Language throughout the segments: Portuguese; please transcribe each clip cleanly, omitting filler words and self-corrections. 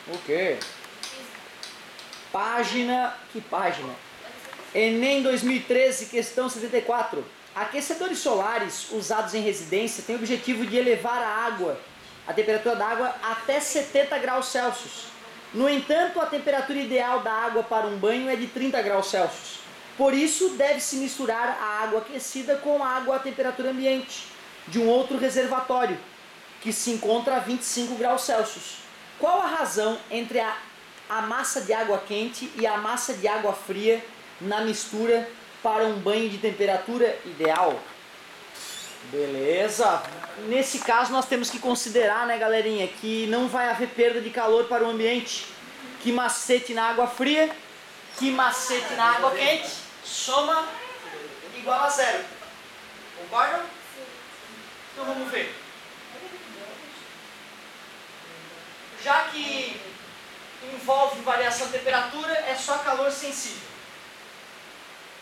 O quê? Página... Que página? Enem 2013, questão 74. Aquecedores solares usados em residência têm o objetivo de elevar a temperatura da água até 70 graus Celsius. No entanto, a temperatura ideal da água para um banho é de 30 graus Celsius. Por isso, deve-se misturar a água aquecida com a água à temperatura ambiente de um outro reservatório, que se encontra a 25 graus Celsius. Qual a razão entre a massa de água quente e a massa de água fria na mistura para um banho de temperatura ideal? Beleza. Nesse caso nós temos que considerar, né, galerinha, que não vai haver perda de calor para o ambiente. Que macete na água fria, que macete na água quente, soma igual a zero. Concordam? Então vamos ver. Já que envolve variação de temperatura, é só calor sensível.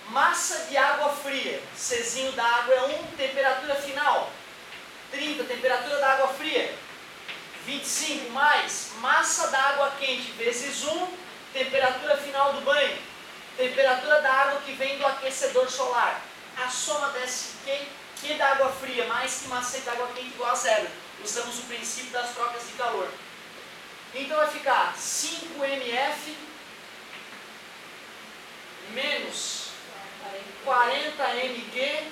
Massa de água fria, Czinho da água é 1, temperatura final 30, temperatura da água fria 25, mais massa da água quente vezes 1, temperatura final do banho, temperatura da água que vem do aquecedor solar. A soma desse Q da água fria mais que macete da água quente igual a zero. Usamos o princípio das trocas de calor. Então vai ficar 5 mF menos 40 mg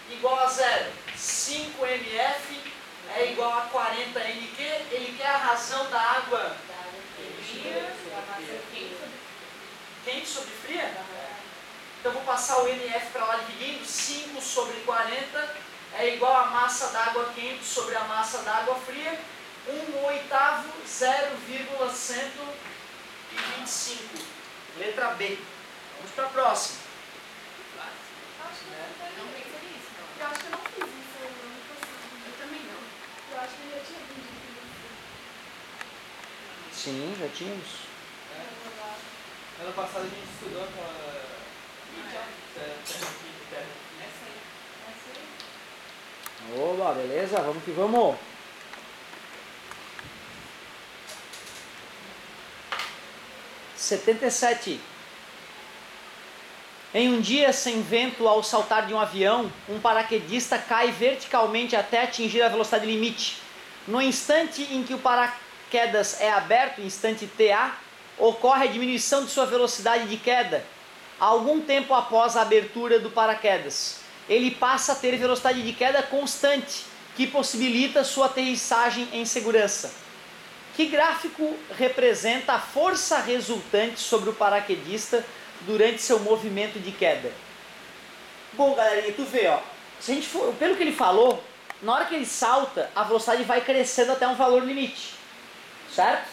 igual a zero. 5 mF é igual a 40 mg. Ele quer a razão da água quente sobre fria? Então vou passar o mF para lá dividindo. 5 sobre 40 é igual a massa d'água quente sobre a massa d'água fria. 1/8, 0,125. Letra B. Vamos para a próxima. Não pensei nisso, não. Eu acho que eu não fiz isso, eu não consigo. Eu também não. Eu acho que eu já tinha aprendido isso. Sim, já tínhamos. Ano passado a gente estudou aquela... Oba, beleza? Vamos que vamos. (77) Em um dia sem vento, ao saltar de um avião, um paraquedista cai verticalmente até atingir a velocidade limite. No instante em que o paraquedas é aberto, instante TA, ocorre a diminuição de sua velocidade de queda. Algum tempo após a abertura do paraquedas, ele passa a ter velocidade de queda constante, que possibilita sua aterrissagem em segurança. Que gráfico representa a força resultante sobre o paraquedista durante seu movimento de queda? Bom, galerinha, tu vê, ó, se a gente for, pelo que ele falou, na hora que ele salta, a velocidade vai crescendo até um valor limite, certo?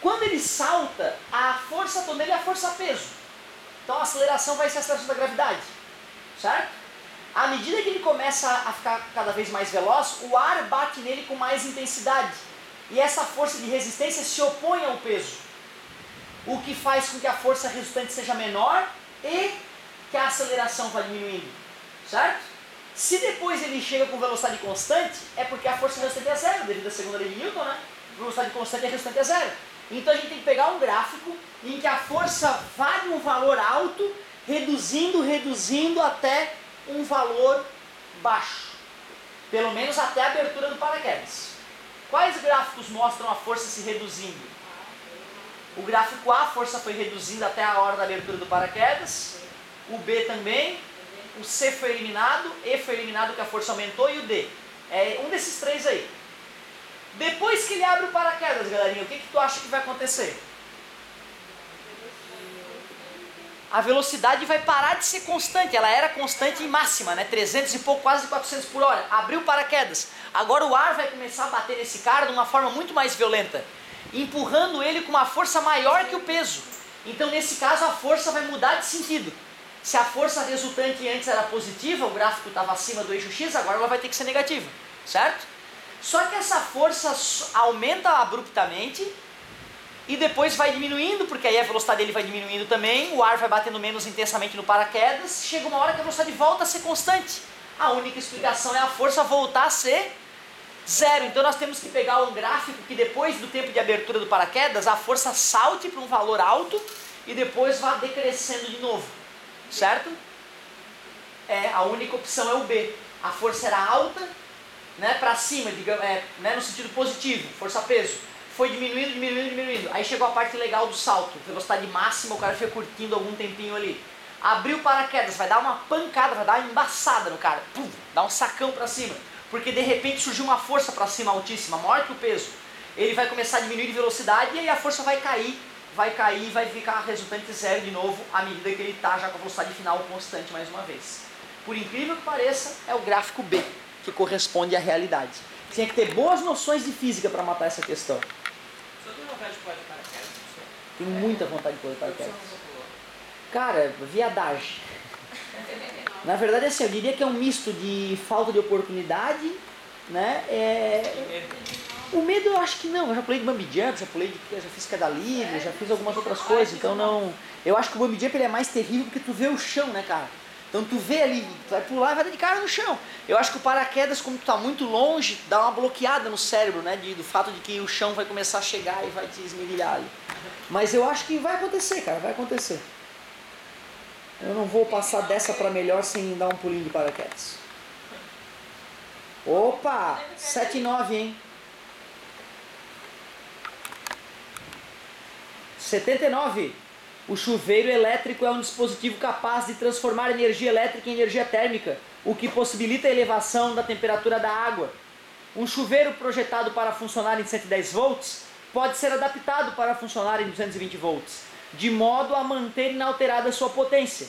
Quando ele salta, a força toda dele é a força-peso. Então a aceleração vai ser a aceleração da gravidade, certo? À medida que ele começa a ficar cada vez mais veloz, o ar bate nele com mais intensidade. E essa força de resistência se opõe ao peso. O que faz com que a força resultante seja menor e que a aceleração vá diminuindo, certo? Se depois ele chega com velocidade constante, é porque a força resultante é zero, devido à segunda lei de Newton, né? Velocidade constante e resultante é zero. Então a gente tem que pegar um gráfico em que a força vale um valor alto, reduzindo até um valor baixo. Pelo menos até a abertura do paraquedas. Quais gráficos mostram a força se reduzindo? O gráfico A, a força foi reduzindo até a hora da abertura do paraquedas. O B também. O C foi eliminado. E foi eliminado que a força aumentou. E o D. É um desses três aí. Depois que ele abre o paraquedas, galerinha, o que tu acha que vai acontecer? A velocidade vai parar de ser constante. Ela era constante e máxima, né? 300 e pouco, quase 400 por hora. Abriu o paraquedas. Agora o ar vai começar a bater nesse cara de uma forma muito mais violenta, empurrando ele com uma força maior que o peso. Então nesse caso a força vai mudar de sentido. Se a força resultante antes era positiva, o gráfico estava acima do eixo X, agora ela vai ter que ser negativa, certo? Só que essa força aumenta abruptamente e depois vai diminuindo, porque aí a velocidade dele vai diminuindo também, o ar vai batendo menos intensamente no paraquedas, chega uma hora que a velocidade volta a ser constante. A única explicação é a força voltar a ser Zero. Então nós temos que pegar um gráfico que depois do tempo de abertura do paraquedas, a força salte para um valor alto e depois vá decrescendo de novo. Certo? A única opção é o B. A força era alta, né, para cima, digamos, né, no sentido positivo, força-peso. Foi diminuindo, diminuindo, diminuindo. Aí chegou a parte legal do salto, velocidade máxima, o cara fica curtindo algum tempinho ali. Abriu o paraquedas, vai dar uma pancada, vai dar uma embaçada no cara. Pum, dá um sacão para cima. Porque de repente surgiu uma força para cima altíssima, maior que o peso. Ele vai começar a diminuir de velocidade e aí a força vai cair e vai ficar resultante zero de novo à medida que ele está já com a velocidade final constante mais uma vez. Por incrível que pareça, é o gráfico B, que corresponde à realidade. Tinha que ter boas noções de física para matar essa questão. Você tem vontade de pular de paraquedas? Tenho muita vontade de pular de paraquedas. Cara, viadagem. Na verdade, assim, eu diria que é um misto de falta de oportunidade, né? O medo eu acho que não. Eu já pulei de bungee jump, já fiz queda livre, já fiz algumas outras coisas, então não. Eu acho que o bungee jump ele é mais terrível porque tu vê o chão, né, cara? Então tu vê ali, tu vai pular e vai dar de cara no chão. Eu acho que o paraquedas, como tu tá muito longe, dá uma bloqueada no cérebro, né? Do fato de que o chão vai começar a chegar e vai te esmerilhar ali. Mas eu acho que vai acontecer, cara, vai acontecer. Eu não vou passar dessa para melhor sem dar um pulinho de paraquedas. Opa! 7,9, hein? 79. O chuveiro elétrico é um dispositivo capaz de transformar energia elétrica em energia térmica, o que possibilita a elevação da temperatura da água. Um chuveiro projetado para funcionar em 110 volts pode ser adaptado para funcionar em 220 volts, de modo a manter inalterada sua potência.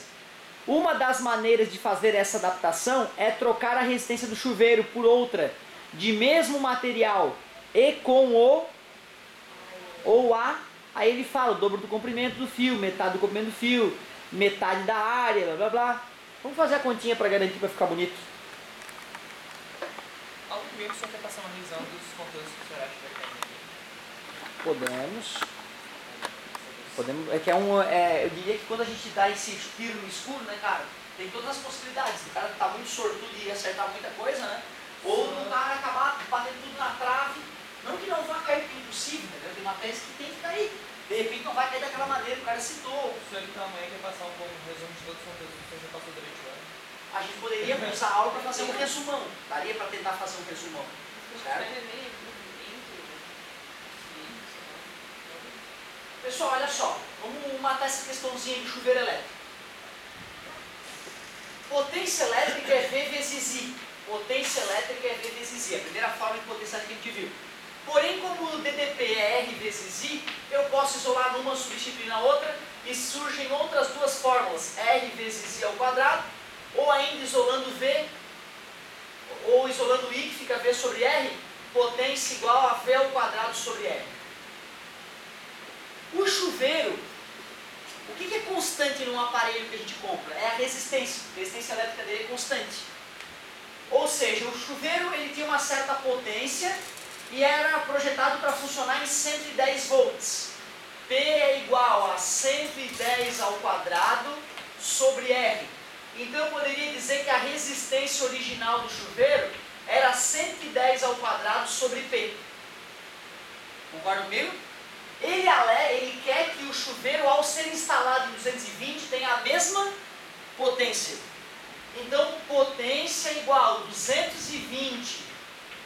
Uma das maneiras de fazer essa adaptação é trocar a resistência do chuveiro por outra, de mesmo material, e com o ou a. Aí ele fala o dobro do comprimento do fio, metade do comprimento do fio, metade da área, blá blá blá. Vamos fazer a continha para garantir, para ficar bonito. Algo comigo só quer passar uma revisão dos conteúdos que o senhor acha que vai cair aqui. Podemos. É que eu diria que quando a gente dá esse tiro no escuro, né, cara, tem todas as possibilidades. O cara tá muito sortudo e acertar muita coisa, né? Ou do cara acabar batendo tudo na trave. Não que não vá cair, porque é impossível, né? Tem uma peça que tem que cair. De repente não vai cair daquela maneira que o cara citou. O senhor então amanhã quer passar um resumo de todos os conteúdos que o senhor já passou durante o ano? A gente poderia usar a aula para fazer um resumão. Daria para tentar fazer um resumão. Certo? Pessoal, olha só. Vamos matar essa questãozinha de chuveiro elétrico. Potência elétrica é V vezes I. Potência elétrica é V vezes I. A primeira forma de potência elétrica que a gente viu. Porém, como o DDP é R vezes I, eu posso isolar uma substituindo a outra e surgem outras duas fórmulas. R vezes I ao quadrado, ou ainda isolando V, ou isolando I, que fica V sobre R, potência igual a V ao quadrado sobre R. O chuveiro, o que é constante num aparelho que a gente compra? É a resistência. A resistência elétrica dele é constante. Ou seja, o chuveiro ele tinha uma certa potência e era projetado para funcionar em 110 volts. P é igual a 110 ao quadrado sobre R. Então eu poderia dizer que a resistência original do chuveiro era 110 ao quadrado sobre P. Concorda comigo? Ele quer que o chuveiro, ao ser instalado em 220, tenha a mesma potência. Então, potência igual a 220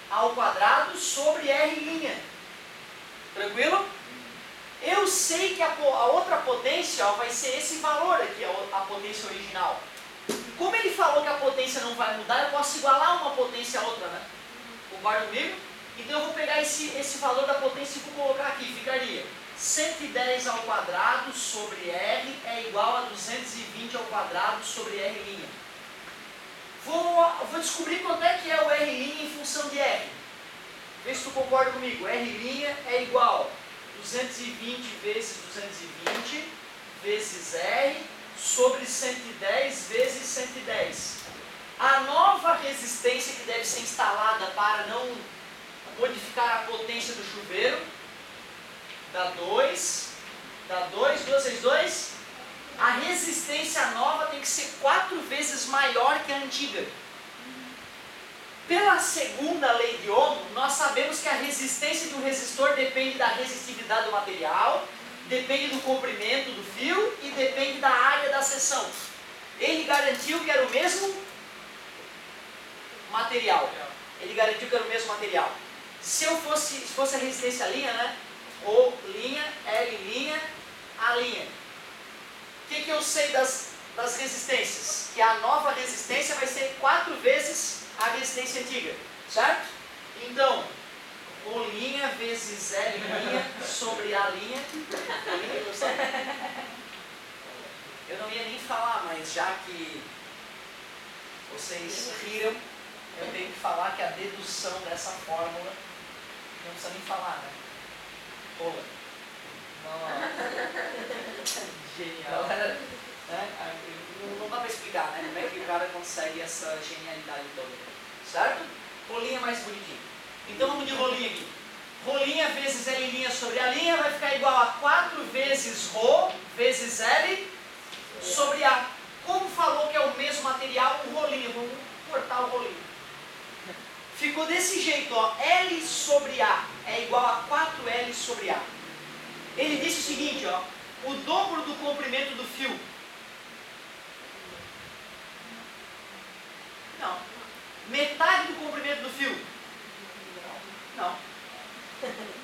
ao quadrado sobre R'. Tranquilo? Eu sei que a outra potência vai ser esse valor aqui, a potência original. Como ele falou que a potência não vai mudar, eu posso igualar uma potência a outra, né? Concorda comigo? Então eu vou pegar esse valor da potência e vou colocar aqui. Ficaria 110 ao quadrado sobre R é igual a 220 ao quadrado sobre R'. Vou descobrir quanto é que é o R' em função de R. Vê se tu concorda comigo. R' é igual a 220 vezes 220 vezes R sobre 110 vezes 110. A nova resistência que deve ser instalada para não modificar a potência do chuveiro dá 2 vezes 2. A resistência nova tem que ser 4 vezes maior que a antiga. Pela segunda lei de Ohm, nós sabemos que a resistência de um resistor depende da resistividade do material, depende do comprimento do fio e depende da área da seção. Ele garantiu que era o mesmo material. Ele garantiu que era o mesmo material. Se fosse a resistência linha, né? O linha, L linha, A linha. O que eu sei das resistências? Que a nova resistência vai ser 4 vezes a resistência antiga, certo? Então, O linha vezes L linha sobre A linha. Eu não ia nem falar, mas já que vocês riram, eu tenho que falar que a dedução dessa fórmula, não precisa nem falar, né? Pula. Genial. Né? Não dá para explicar, né? Como é que o cara consegue essa genialidade toda. Certo? Rolinha mais bonitinho. Então vamos de rolinha aqui. Rolinha vezes L' sobre A' vai ficar igual a 4 vezes Rho vezes L sobre A. Como falou que é o mesmo material, o rolinho. Vamos cortar o rolinho. Ficou desse jeito, ó. L sobre A é igual a 4L sobre A. Ele disse o seguinte, ó. O dobro do comprimento do fio. Não. Metade do comprimento do fio. Não.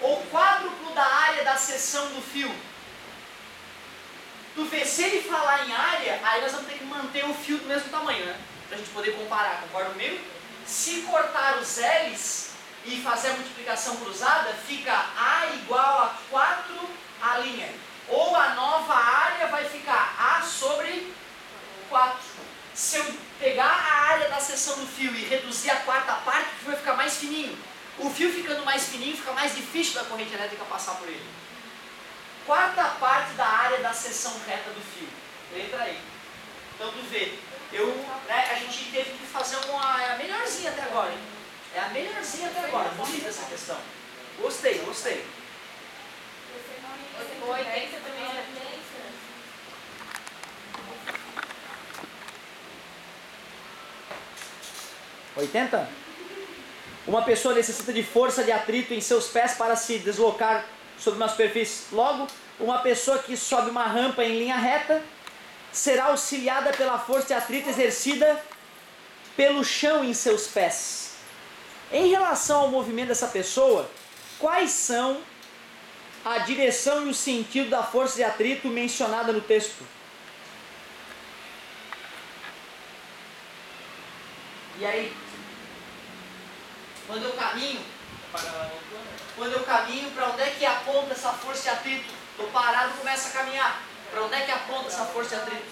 O quádruplo da área da seção do fio. Tu vê, se ele falar em área, aí nós vamos ter que manter o fio do mesmo tamanho, né? Pra gente poder comparar, concorda comigo? Se cortar os L's e fazer a multiplicação cruzada, fica A igual a 4 A linha. Ou a nova área vai ficar A sobre 4. Se eu pegar a área da seção do fio e reduzir a quarta parte, o fio vai ficar mais fininho. O fio ficando mais fininho, fica mais difícil da corrente elétrica passar por ele. Quarta parte da área da seção reta do fio. Entra aí. Então tu vê, a gente teve que fazer a melhorzinha até agora, hein? É a melhorzinha até agora. Bonita essa questão. Gostei. O 80 também é 80? Uma pessoa necessita de força de atrito em seus pés para se deslocar sobre uma superfície. Logo, uma pessoa que sobe uma rampa em linha reta será auxiliada pela força de atrito exercida pelo chão em seus pés. Em relação ao movimento dessa pessoa, quais são a direção e o sentido da força de atrito mencionada no texto? E aí? Quando eu caminho, para onde é que aponta essa força de atrito? Estou parado e começo a caminhar. Para onde é que aponta essa força de atrito?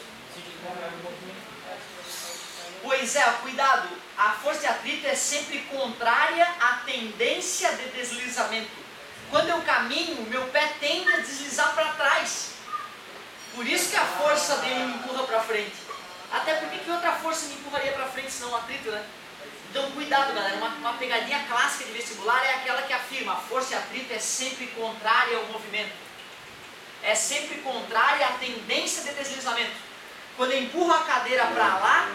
Pois é, cuidado. A força de atrito é sempre contrária à tendência de deslizamento. Quando eu caminho, meu pé tende a deslizar para trás. Por isso que a força dele me empurra para frente. Até porque que outra força me empurraria para frente senão o atrito, né? Então cuidado, galera, uma pegadinha clássica de vestibular é aquela que afirma: a força de atrito é sempre contrária ao movimento. É sempre contrária à tendência de deslizamento. Quando eu empurro a cadeira para lá,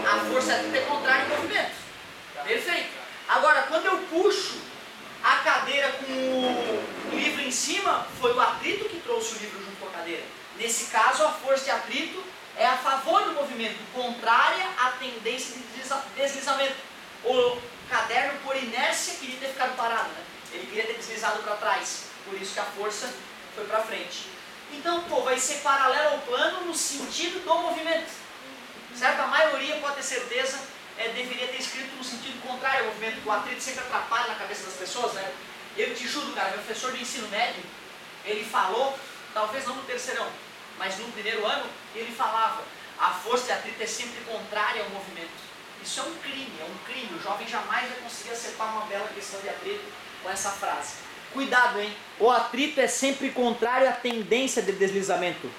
a força de atrito é contrária ao movimento. Perfeito. Agora, quando eu puxo a cadeira com o livro em cima, foi o atrito que trouxe o livro junto com a cadeira. Nesse caso, a força de atrito é a favor do movimento, contrária à tendência de deslizamento. O caderno, por inércia, queria ter ficado parado, né? Ele queria ter deslizado para trás, por isso que a força foi para frente. Então, vai ser paralelo ao plano no sentido do movimento. Certo? A maioria, pode ter certeza, deveria ter escrito no sentido contrário ao movimento. O atrito sempre atrapalha na cabeça das pessoas, né? Eu te juro, cara, meu professor de ensino médio, ele falou, talvez não no terceirão, mas no primeiro ano, ele falava: a força de atrito é sempre contrária ao movimento. Isso é um crime, O jovem jamais vai conseguir acertar uma bela questão de atrito com essa frase. Cuidado, hein? O atrito é sempre contrário à tendência de deslizamento,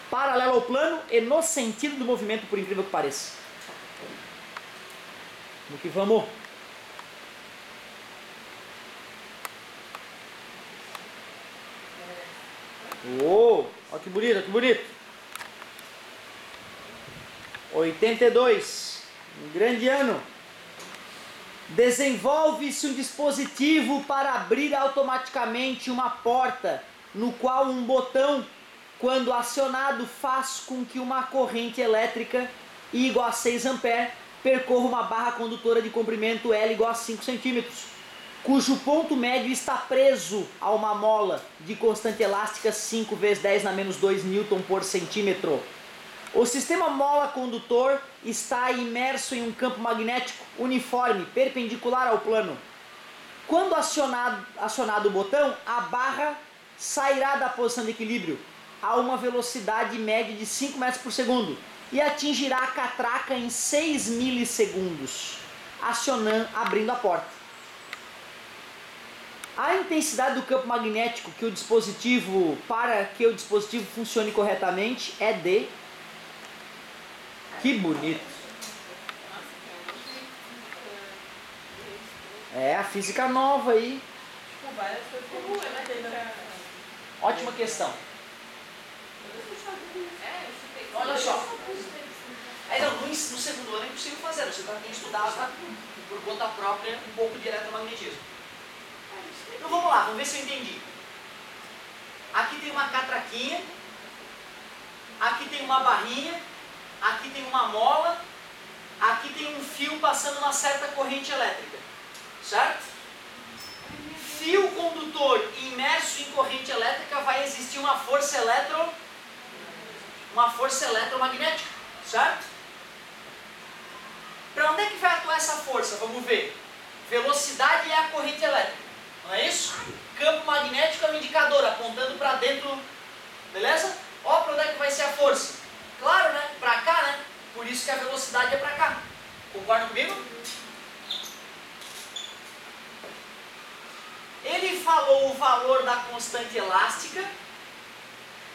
paralelo ao plano e no sentido do movimento, por incrível que pareça. Vamos que vamos. Olha que bonito, 82, um grande ano. Desenvolve-se um dispositivo para abrir automaticamente uma porta, no qual um botão, quando acionado, faz com que uma corrente elétrica I igual a 6 A percorra uma barra condutora de comprimento L igual a 5 centímetros, cujo ponto médio está preso a uma mola de constante elástica 5 vezes 10 na menos 2 Newton por centímetro. O sistema mola condutor está imerso em um campo magnético uniforme, perpendicular ao plano. Quando acionado o botão, a barra sairá da posição de equilíbrio a uma velocidade média de 5 metros por segundo e atingirá a catraca em 6 milissegundos, abrindo a porta. A intensidade do campo magnético para que o dispositivo funcione corretamente é de... Que bonito! É a física nova aí. Ótima questão. Olha só. Aí não, no segundo ano é impossível fazer, você tem que estudar por conta própria um pouco de eletromagnetismo. Então vamos lá, vamos ver se eu entendi. Aqui tem uma catraquinha, aqui tem uma barrinha, aqui tem uma mola, aqui tem um fio passando uma certa corrente elétrica, certo? Fio condutor imerso em corrente elétrica, vai existir uma força eletromagnética, certo? Para onde é que vai atuar essa força? Vamos ver. Velocidade é a corrente elétrica, não é isso? Campo magnético é um indicador apontando para dentro, beleza? Ó, para onde é que vai ser a força? Claro, né? Para cá, né? Por isso que a velocidade é para cá. Concorda comigo? Ele falou o valor da constante elástica,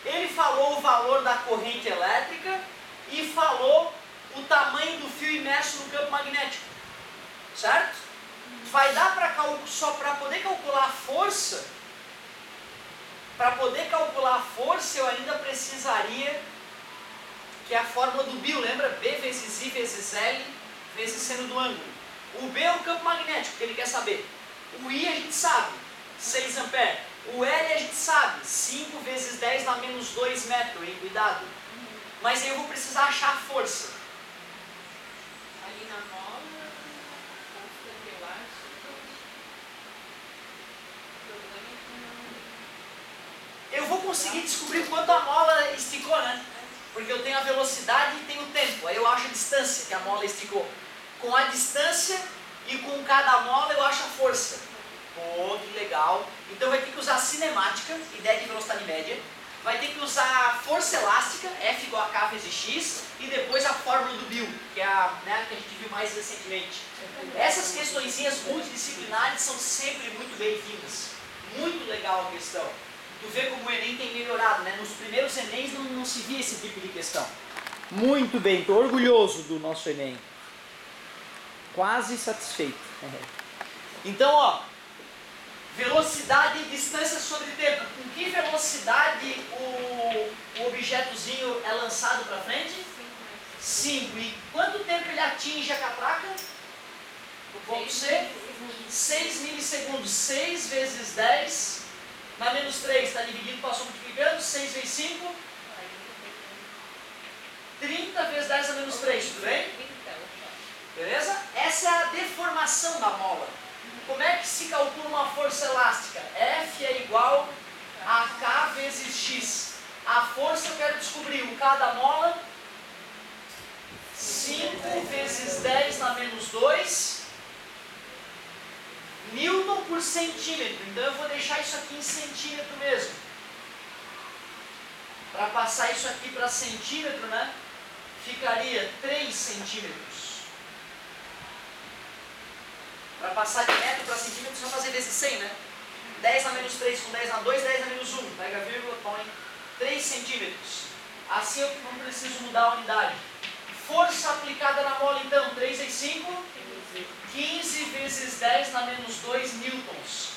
ele falou o valor da corrente elétrica e falou o tamanho do fio imerso no campo magnético, certo? Vai dar só para poder calcular a força, eu ainda precisaria que é a fórmula do Bill, lembra? B vezes I vezes L vezes seno do ângulo. O B é o campo magnético que ele quer saber. O I a gente sabe, 6 A. O L a gente sabe, 5 vezes 10 na menos 2 metros, hein? Cuidado. Mas aí eu vou precisar achar a força. Ali na mola, constante elástica. Eu vou conseguir descobrir quanto a mola esticou, né? Porque eu tenho a velocidade e tenho o tempo. Aí eu acho a distância que a mola esticou. Com a distância e com cada mola eu acho a força. Pô, que legal. Então vai ter que usar cinemática, ideia de velocidade média. Vai ter que usar força elástica, F igual a K vezes X. E depois a fórmula do Bill, que é a que a gente viu mais recentemente. Essas questõezinhas multidisciplinares são sempre muito bem-vindas. Muito legal a questão. Tu vê como o Enem tem melhorado, né? Nos primeiros Enems não se via esse tipo de questão. Muito bem, estou orgulhoso do nosso Enem. Quase satisfeito. Então, ó, velocidade e distância sobre tempo. Com que velocidade o objetozinho é lançado para frente? 5. E quanto tempo ele atinge a catraca? O ponto C? 6 milissegundos. 6 vezes 10... na menos 3 está dividido, passou multiplicando, 6 vezes 5, 30 vezes 10 a menos 3, tudo bem? Beleza? Essa é a deformação da mola. Como é que se calcula uma força elástica? F é igual a K vezes X. A força eu quero descobrir, o K da mola, 5 vezes 10 na menos 2, Newton por centímetro. Então eu vou deixar isso aqui em centímetro mesmo. Para passar isso aqui para centímetro, né? Ficaria 3 centímetros. Para passar de metro para centímetro, você vai fazer vezes 100, né? 10 na menos 3 com 10 na 2, 10 na menos 1. Pega a vírgula, põe 3 centímetros. Assim eu não preciso mudar a unidade. Força aplicada na mola, então, 3 vezes 5, 15 vezes 10 na menos 2 newtons.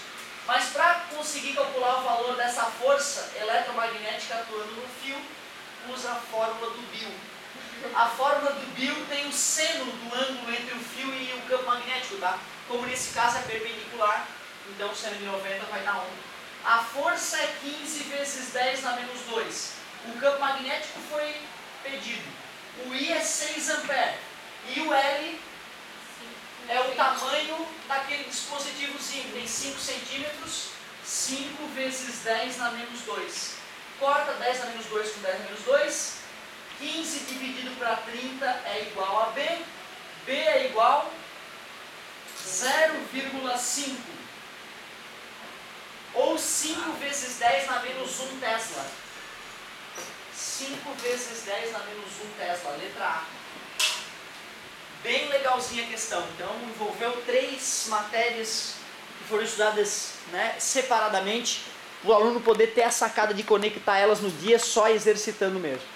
Mas para conseguir calcular o valor dessa força eletromagnética atuando no fio, usa a fórmula do Bill. A fórmula do Bill tem o seno do ângulo entre o fio e o campo magnético, tá? Como nesse caso é perpendicular, então o seno de 90 vai dar 1. A força é 15 vezes 10 na menos 2. O campo magnético foi pedido. O I é 6 amperes. E o L é o tamanho daquele dispositivozinho. Tem 5 centímetros, 5 vezes 10 na menos 2. Corta 10 na menos 2 com 10 na menos 2. 15 dividido para 30 é igual a B. B é igual a 0,5. Ou 5 vezes 10 na menos 1 Tesla. 5 vezes 10 na menos 1 Tesla, letra A. Bem legalzinha a questão. Então, envolveu 3 matérias que foram estudadas, né, separadamente, para o aluno poder ter a sacada de conectar elas no dia só exercitando mesmo.